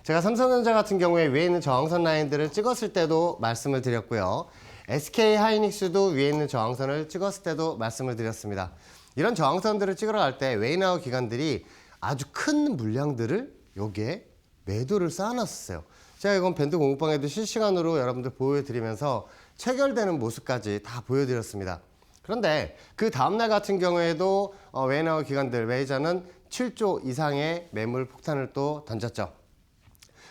제가 삼성전자 같은 경우에 위에 있는 저항선 라인들을 찍었을 때도 말씀을 드렸고요. SK하이닉스도 위에 있는 저항선을 찍었을 때도 말씀을 드렸습니다. 이런 저항선들을 찍으러 갈 때 웨이나우 기관들이 아주 큰 물량들을 여기에 매도를 쌓아놨었어요. 제가 이건 밴드 공부방에도 실시간으로 여러분들 보여드리면서 체결되는 모습까지 다 보여드렸습니다. 그런데 그 다음날 같은 경우에도 웨이나우 기관들, 웨이저는 7조 이상의 매물 폭탄을 또 던졌죠.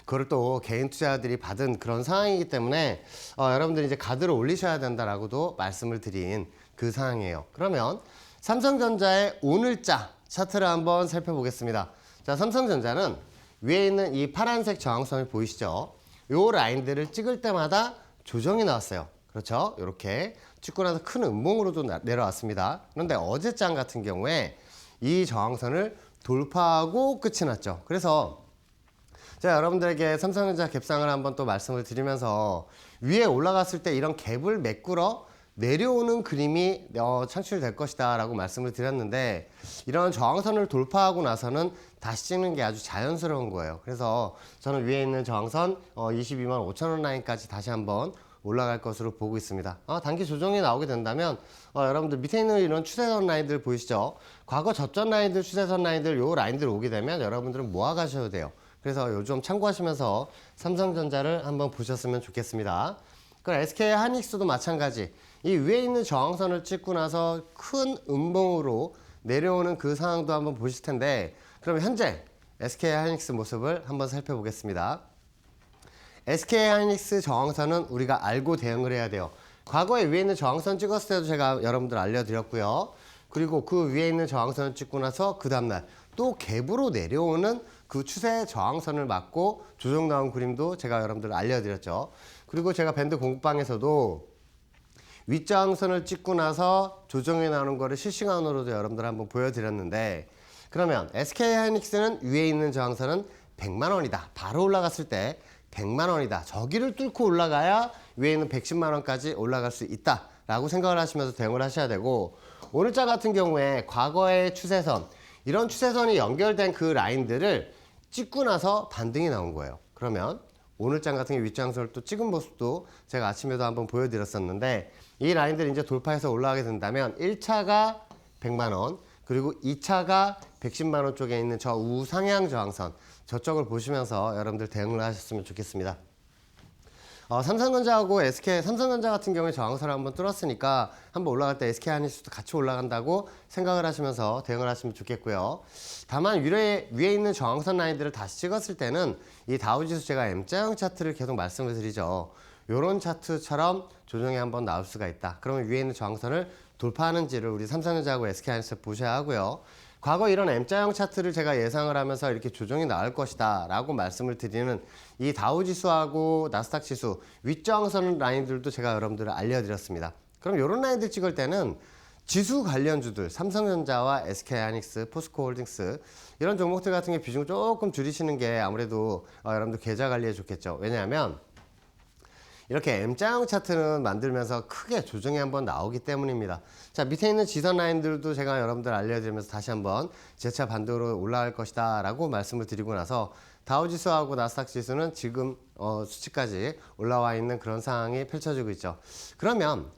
그걸 또 개인 투자자들이 받은 그런 상황이기 때문에 여러분들이 이제 가드를 올리셔야 된다라고도 말씀을 드린 그 상황이에요. 그러면 삼성전자의 오늘자 차트를 한번 살펴보겠습니다. 자, 삼성전자는 위에 있는 이 파란색 저항선을 보이시죠? 요 라인들을 찍을 때마다 조정이 나왔어요. 그렇죠? 이렇게 찍고 나서 큰 음봉으로도 내려왔습니다. 그런데 어제장 같은 경우에 이 저항선을 돌파하고 끝이 났죠. 그래서 제가 여러분들에게 삼성전자 갭상을 한번 또 말씀을 드리면서 위에 올라갔을 때 이런 갭을 메꾸러 내려오는 그림이 창출될 것이다 라고 말씀을 드렸는데, 이런 저항선을 돌파하고 나서는 다시 찍는 게 아주 자연스러운 거예요. 그래서 저는 위에 있는 저항선 22만 5천 원 라인까지 다시 한번 올라갈 것으로 보고 있습니다. 단기 조정이 나오게 된다면 여러분들 밑에 있는 이런 추세선 라인들 보이시죠? 과거 저점 라인들, 추세선 라인들, 요 라인들 오게 되면 여러분들은 모아 가셔야 돼요. 그래서 요점 참고하시면서 삼성전자를 한번 보셨으면 좋겠습니다. 그럼 SK하이닉스도 마찬가지. 이 위에 있는 저항선을 찍고 나서 큰 음봉으로 내려오는 그 상황도 한번 보실 텐데, 그럼 현재 SK하이닉스 모습을 한번 살펴보겠습니다. SK하이닉스 저항선은 우리가 알고 대응을 해야 돼요. 과거에 위에 있는 저항선 찍었을 때도 제가 여러분들 알려드렸고요. 그리고 그 위에 있는 저항선을 찍고 나서 그 다음날 또 갭으로 내려오는 그 추세 저항선을 맞고 조정 나온 그림도 제가 여러분들 알려드렸죠. 그리고 제가 밴드 공부방에서도 윗저항선을 찍고 나서 조정해 나오는 거를 실시간으로도 여러분들 한번 보여드렸는데, 그러면 SK하이닉스는 위에 있는 저항선은 100만 원이다. 바로 올라갔을 때 100만 원이다. 저기를 뚫고 올라가야 위에 있는 110만 원까지 올라갈 수 있다 라고 생각을 하시면서 대응을 하셔야 되고, 오늘자 같은 경우에 과거의 추세선, 이런 추세선이 연결된 그 라인들을 찍고 나서 반등이 나온 거예요. 그러면 오늘장 같은 경우 윗장선을 또 찍은 모습도 제가 아침에도 한번 보여드렸었는데, 이 라인들이 이제 돌파해서 올라가게 된다면 1차가 100만 원, 그리고 2차가 110만 원 쪽에 있는 저 우상향 저항선, 저쪽을 보시면서 여러분들 대응을 하셨으면 좋겠습니다. 삼성전자하고 삼성전자 같은 경우에 저항선을 한번 뚫었으니까 한번 올라갈 때 SK하이닉스도 같이 올라간다고 생각을 하시면서 대응을 하시면 좋겠고요. 다만 위에 있는 저항선 라인들을 다시 찍었을 때는 이 다우지수 제가 M자형 차트를 계속 말씀을 드리죠. 요런 차트처럼 조정이 한번 나올 수가 있다. 그러면 위에 있는 저항선을 돌파하는지를 우리 삼성전자하고 SK하이닉스 보셔야 하고요. 과거 이런 M자형 차트를 제가 예상을 하면서 이렇게 조정이 나올 것이다 라고 말씀을 드리는 이 다우지수하고 나스닥 지수 윗저항선 라인들도 제가 여러분들을 알려드렸습니다. 그럼 이런 라인들 찍을 때는 지수 관련주들, 삼성전자와 SK하이닉스, 포스코홀딩스 이런 종목들 같은 게 비중을 조금 줄이시는 게 아무래도 여러분들 계좌 관리에 좋겠죠. 왜냐하면 이렇게 M자형 차트는 만들면서 크게 조정이 한번 나오기 때문입니다. 자, 밑에 있는 지선 라인들도 제가 여러분들 알려드리면서 다시 한번 재차 반대로 올라갈 것이다 라고 말씀을 드리고 나서 다우지수하고 나스닥 지수는 지금 수치까지 올라와 있는 그런 상황이 펼쳐지고 있죠. 그러면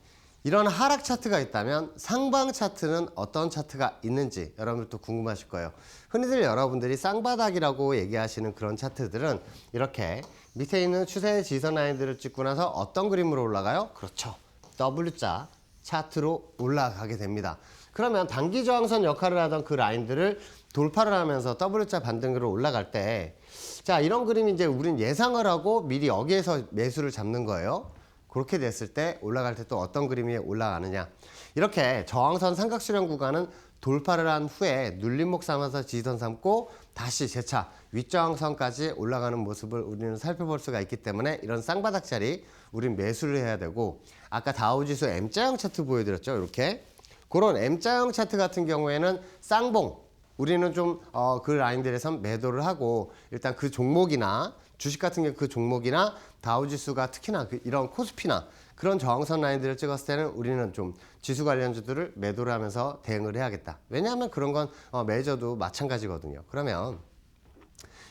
이런 하락 차트가 있다면 상방 차트는 어떤 차트가 있는지 여러분들도 궁금하실 거예요. 흔히들 여러분들이 쌍바닥이라고 얘기하시는 그런 차트들은 이렇게 밑에 있는 추세 지선 라인들을 찍고 나서 어떤 그림으로 올라가요? 그렇죠. W자 차트로 올라가게 됩니다. 그러면 단기 저항선 역할을 하던 그 라인들을 돌파를 하면서 W자 반등으로 올라갈 때, 자, 이런 그림이 이제 우린 예상을 하고 미리 여기에서 매수를 잡는 거예요. 그렇게 됐을 때 올라갈 때 또 어떤 그림이 올라가느냐. 이렇게 저항선 삼각수렴 구간은 돌파를 한 후에 눌림목 삼아서 지지선 삼고 다시 재차 윗저항선까지 올라가는 모습을 우리는 살펴볼 수가 있기 때문에 이런 쌍바닥 자리 우린 매수를 해야 되고, 아까 다우지수 M자형 차트 보여드렸죠. 이렇게 그런 M자형 차트 같은 경우에는 쌍봉, 우리는 좀 그 라인들에서 매도를 하고 일단 그 종목이나 주식 같은 경우 그 종목이나 다우지수가 특히나 이런 코스피나 그런 저항선 라인들을 찍었을 때는 우리는 좀 지수 관련주들을 매도를 하면서 대응을 해야겠다. 왜냐하면 그런 건 매저도 마찬가지거든요. 그러면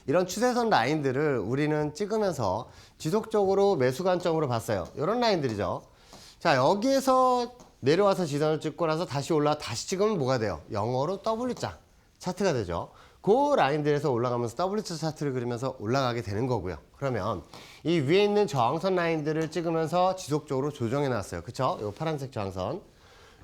이런 추세선 라인들을 우리는 찍으면서 지속적으로 매수 관점으로 봤어요. 이런 라인들이죠. 자, 여기에서 내려와서 지선을 찍고 나서 다시 올라와 다시 찍으면 뭐가 돼요? 영어로 W자 차트가 되죠. 그 라인들에서 올라가면서 W자 차트를 그리면서 올라가게 되는 거고요. 그러면 이 위에 있는 저항선 라인들을 찍으면서 지속적으로 조정해 놨어요. 그쵸? 요 파란색 저항선.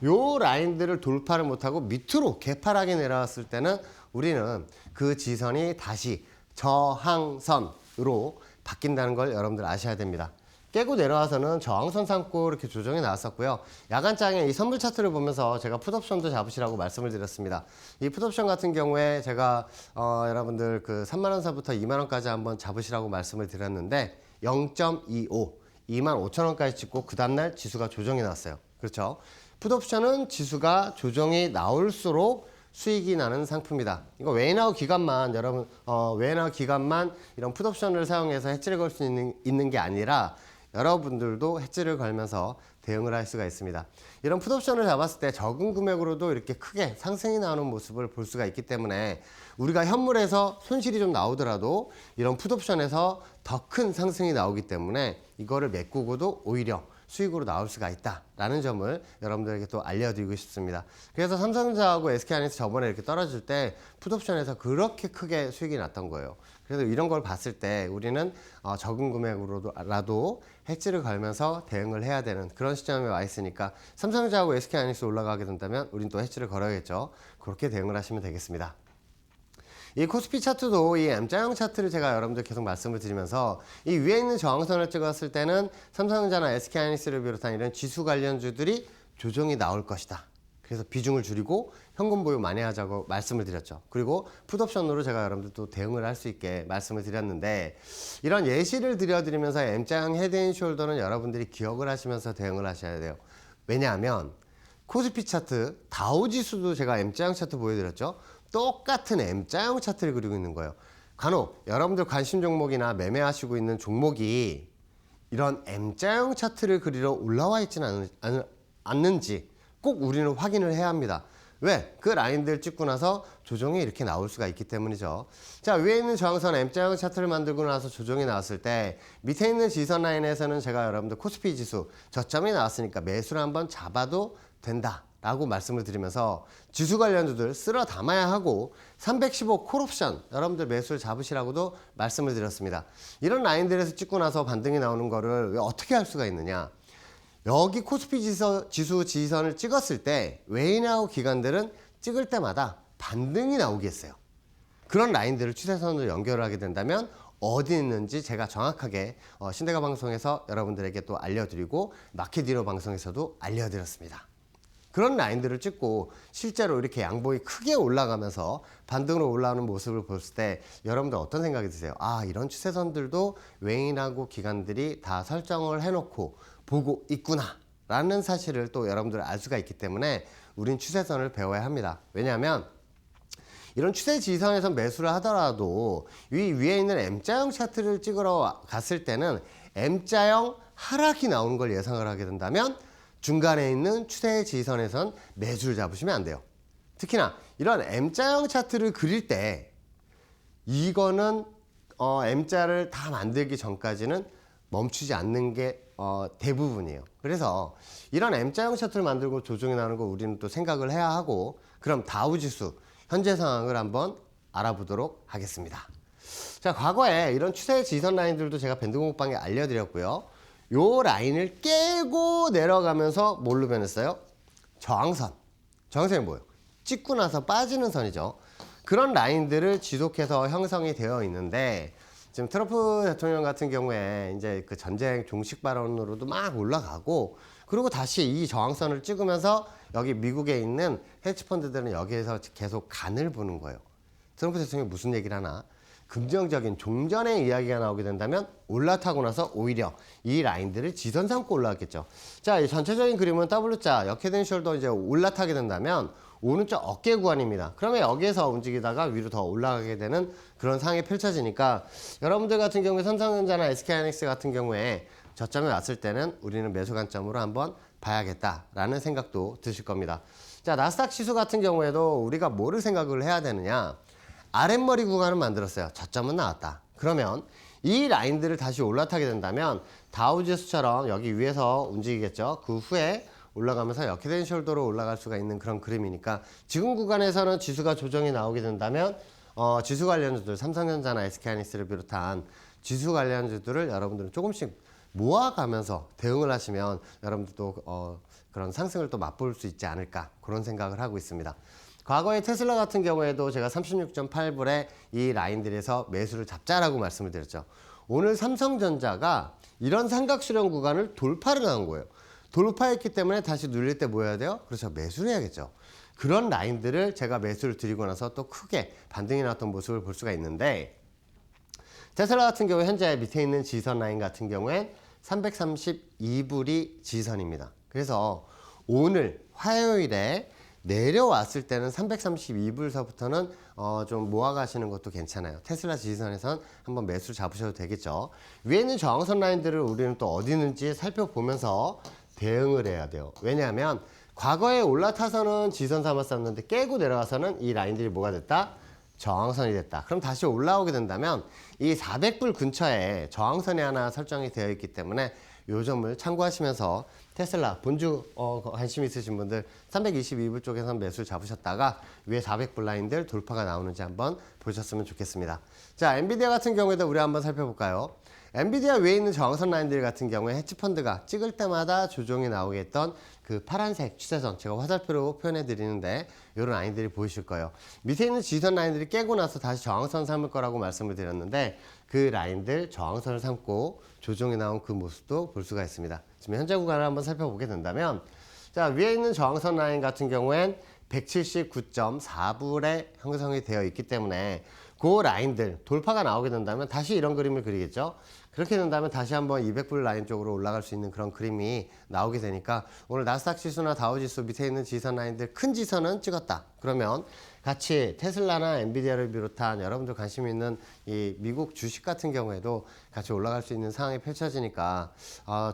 요 라인들을 돌파를 못하고 밑으로 개파락이 내려왔을 때는 우리는 그 지선이 다시 저항선으로 바뀐다는 걸 여러분들 아셔야 됩니다. 깨고 내려와서는 저항선 삼고 이렇게 조정이 나왔었고요. 야간장에 이 선물 차트를 보면서 제가 풋옵션도 잡으시라고 말씀을 드렸습니다. 이 풋옵션 같은 경우에 제가 여러분들 그 3만원서부터 2만원까지 한번 잡으시라고 말씀을 드렸는데 0.25, 25,000원까지 찍고 그 다음날 지수가 조정이 났어요. 그렇죠? 풋옵션은 지수가 조정이 나올수록 수익이 나는 상품이다. 이거 웨이나우 기간만 여러분 웨이나우 기간만 이런 풋옵션을 사용해서 해지를 걸 수 있는 게 아니라 여러분들도 해지를 걸면서 대응을 할 수가 있습니다. 이런 풋옵션을 잡았을 때 적은 금액으로도 이렇게 크게 상승이 나오는 모습을 볼 수가 있기 때문에 우리가 현물에서 손실이 좀 나오더라도 이런 풋옵션에서 더 큰 상승이 나오기 때문에 이거를 메꾸고도 오히려 수익으로 나올 수가 있다라는 점을 여러분들에게 또 알려드리고 싶습니다. 그래서 삼성전자하고 SK하이닉스 저번에 이렇게 떨어질 때 풋옵션에서 그렇게 크게 수익이 났던 거예요. 그래서 이런 걸 봤을 때 우리는 적은 금액으로라도 해지를 걸면서 대응을 해야 되는 그런 시점에 와 있으니까 삼성전자하고 SK하이닉스 올라가게 된다면 우린 또 해지를 걸어야겠죠. 그렇게 대응을 하시면 되겠습니다. 이 코스피 차트도 이 M자형 차트를 제가 여러분들 계속 말씀을 드리면서 이 위에 있는 저항선을 찍었을 때는 삼성전자나 SK하이닉스를 비롯한 이런 지수 관련주들이 조정이 나올 것이다. 그래서 비중을 줄이고 현금 보유 많이 하자고 말씀을 드렸죠. 그리고 풋옵션으로 제가 여러분들 또 대응을 할 수 있게 말씀을 드렸는데 이런 예시를 드려드리면서 M자형 헤드앤숄더는 여러분들이 기억을 하시면서 대응을 하셔야 돼요. 왜냐하면 코스피 차트, 다우지수도 제가 M자형 차트 보여드렸죠. 똑같은 M자형 차트를 그리고 있는 거예요. 간혹 여러분들 관심 종목이나 매매하시고 있는 종목이 이런 M자형 차트를 그리러 올라와 있지는 않는지 꼭 우리는 확인을 해야 합니다. 왜? 그 라인들 찍고 나서 조정이 이렇게 나올 수가 있기 때문이죠. 자, 위에 있는 저항선 M자형 차트를 만들고 나서 조정이 나왔을 때 밑에 있는 지선 라인에서는 제가 여러분들 코스피 지수 저점이 나왔으니까 매수를 한번 잡아도 된다 라고 말씀을 드리면서 지수 관련주들 쓸어 담아야 하고 315 콜옵션 여러분들 매수를 잡으시라고도 말씀을 드렸습니다. 이런 라인들에서 찍고 나서 반등이 나오는 거를 왜 어떻게 할 수가 있느냐. 여기 코스피 지수 지선을 찍었을 때 웨이나우 기관들은 찍을 때마다 반등이 나오겠어요. 그런 라인들을 추세선으로 연결을 하게 된다면 어디 있는지 제가 정확하게 신대가 방송에서 여러분들에게 또 알려드리고 마켓디너 방송에서도 알려드렸습니다. 그런 라인들을 찍고 실제로 이렇게 양봉이 크게 올라가면서 반등으로 올라오는 모습을 봤을 때 여러분들 어떤 생각이 드세요? 아, 이런 추세선들도 웨인하고 기관들이 다 설정을 해놓고 보고 있구나 라는 사실을 또 여러분들 알 수가 있기 때문에 우린 추세선을 배워야 합니다. 왜냐하면 이런 추세 지선에서 매수를 하더라도 이 위에 있는 M자형 차트를 찍으러 갔을 때는 M자형 하락이 나오는 걸 예상을 하게 된다면 중간에 있는 추세 지선에선 매수를 잡으시면 안 돼요. 특히나 이런 M자형 차트를 그릴 때 이거는 M자를 다 만들기 전까지는 멈추지 않는 게 대부분이에요. 그래서 이런 M자형 차트를 만들고 조정이 나는 거 우리는 또 생각을 해야 하고 그럼 다우지수 현재 상황을 한번 알아보도록 하겠습니다. 자, 과거에 이런 추세 지선 라인들도 제가 밴드 공부방에 알려드렸고요. 요 라인을 깨고 내려가면서 뭘로 변했어요? 저항선. 저항선이 뭐예요? 찍고 나서 빠지는 선이죠. 그런 라인들을 지속해서 형성이 되어 있는데 지금 트럼프 대통령 같은 경우에 이제 그 전쟁 종식 발언으로도 막 올라가고 그리고 다시 이 저항선을 찍으면서 여기 미국에 있는 헤지펀드들은 여기에서 계속 간을 보는 거예요. 트럼프 대통령이 무슨 얘기를 하나? 긍정적인 종전의 이야기가 나오게 된다면 올라타고 나서 오히려 이 라인들을 지선 삼고 올라왔겠죠. 자, 이 전체적인 그림은 W자, 역헤드앤숄더 이제 올라타게 된다면 오른쪽 어깨 구간입니다. 그러면 여기에서 움직이다가 위로 더 올라가게 되는 그런 상황이 펼쳐지니까 여러분들 같은 경우에 삼성전자나 SK하이닉스 같은 경우에 저점에 왔을 때는 우리는 매수 관점으로 한번 봐야겠다라는 생각도 드실 겁니다. 자, 나스닥 지수 같은 경우에도 우리가 뭐를 생각을 해야 되느냐? 아랫머리 구간을 만들었어요. 저점은 나왔다. 그러면 이 라인들을 다시 올라타게 된다면 다우지수처럼 여기 위에서 움직이겠죠. 그 후에 올라가면서 역헤드 숄더로 올라갈 수가 있는 그런 그림이니까 지금 구간에서는 지수가 조정이 나오게 된다면 지수 관련주들 삼성전자나 SK하이닉스를 비롯한 지수 관련주들을 여러분들은 조금씩 모아가면서 대응을 하시면 여러분들도 그런 상승을 또 맛볼 수 있지 않을까 그런 생각을 하고 있습니다. 과거에 테슬라 같은 경우에도 제가 36.8불에 이 라인들에서 매수를 잡자라고 말씀을 드렸죠. 오늘 삼성전자가 이런 삼각수렴 구간을 돌파를 한 거예요. 돌파했기 때문에 다시 눌릴 때 뭐 해야 돼요? 그렇죠. 매수를 해야겠죠. 그런 라인들을 제가 매수를 드리고 나서 또 크게 반등이 나왔던 모습을 볼 수가 있는데 테슬라 같은 경우에 현재 밑에 있는 지선 라인 같은 경우엔 332불이 지선입니다. 그래서 오늘 화요일에 내려왔을 때는 332불서부터는 좀 모아가시는 것도 괜찮아요. 테슬라 지지선에선 한번 매수 잡으셔도 되겠죠. 위에 있는 저항선 라인들을 우리는 또 어디 있는지 살펴보면서 대응을 해야 돼요. 왜냐하면 과거에 올라타서는 지선 삼았었는데 깨고 내려가서는 이 라인들이 뭐가 됐다? 저항선이 됐다. 그럼 다시 올라오게 된다면 이 400불 근처에 저항선이 하나 설정이 되어 있기 때문에 요 점을 참고하시면서 테슬라 본주 관심 있으신 분들 322불 쪽에서 매수 잡으셨다가 위에 400불 라인들 돌파가 나오는지 한번 보셨으면 좋겠습니다. 자, 엔비디아 같은 경우에도 우리 한번 살펴볼까요? 엔비디아 위에 있는 저항선 라인들 같은 경우에 헤지펀드가 찍을 때마다 조정이 나오게 했던 그 파란색 추세선 제가 화살표로 표현해 드리는데 이런 라인들이 보이실 거예요. 밑에 있는 지선 라인들이 깨고 나서 다시 저항선 삼을 거라고 말씀을 드렸는데 그 라인들 저항선을 삼고 조정이 나온 그 모습도 볼 수가 있습니다. 지금 현재 구간을 한번 살펴보게 된다면 자, 위에 있는 저항선 라인 같은 경우엔 179.4불에 형성이 되어 있기 때문에 그 라인들 돌파가 나오게 된다면 다시 이런 그림을 그리겠죠. 그렇게 된다면 다시 한번 200불 라인 쪽으로 올라갈 수 있는 그런 그림이 나오게 되니까 오늘 나스닥 지수나 다우지수 밑에 있는 지선 라인들 큰 지선은 찍었다. 그러면 같이 테슬라나 엔비디아를 비롯한 여러분들 관심 있는 이 미국 주식 같은 경우에도 같이 올라갈 수 있는 상황이 펼쳐지니까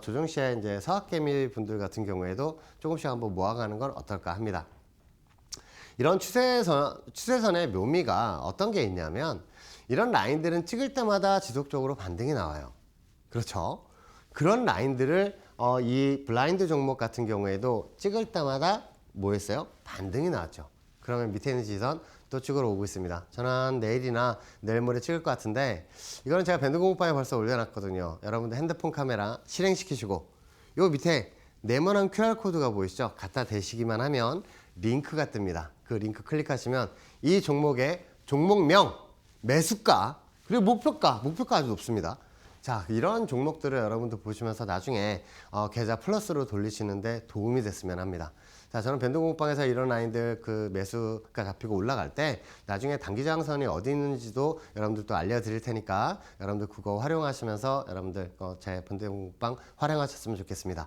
조정 시에 이제 서학개미 분들 같은 경우에도 조금씩 한번 모아가는 건 어떨까 합니다. 이런 추세선의 묘미가 어떤 게 있냐면 이런 라인들은 찍을 때마다 지속적으로 반등이 나와요. 그렇죠? 그런 라인들을 이 블라인드 종목 같은 경우에도 찍을 때마다 뭐 했어요? 반등이 나왔죠. 그러면 밑에 있는 지선 또 찍으러 오고 있습니다. 저는 내일이나 내일 모레 찍을 것 같은데 이거는 제가 밴드 공부방에 벌써 올려놨거든요. 여러분들 핸드폰 카메라 실행시키시고 요 밑에 네모난 QR코드가 보이시죠? 갖다 대시기만 하면 링크가 뜹니다. 그 링크 클릭하시면 이 종목의 종목명, 매수가, 그리고 목표가 아주 높습니다. 자, 이런 종목들을 여러분들 보시면서 나중에 계좌 플러스로 돌리시는데 도움이 됐으면 합니다. 자, 저는 밴드 공부방에서 이런 라인들 그 매수가 잡히고 올라갈 때 나중에 단기 저항선이 어디 있는지도 여러분들도 알려드릴 테니까 여러분들 그거 활용하시면서 여러분들 제 밴드 공부방 활용하셨으면 좋겠습니다.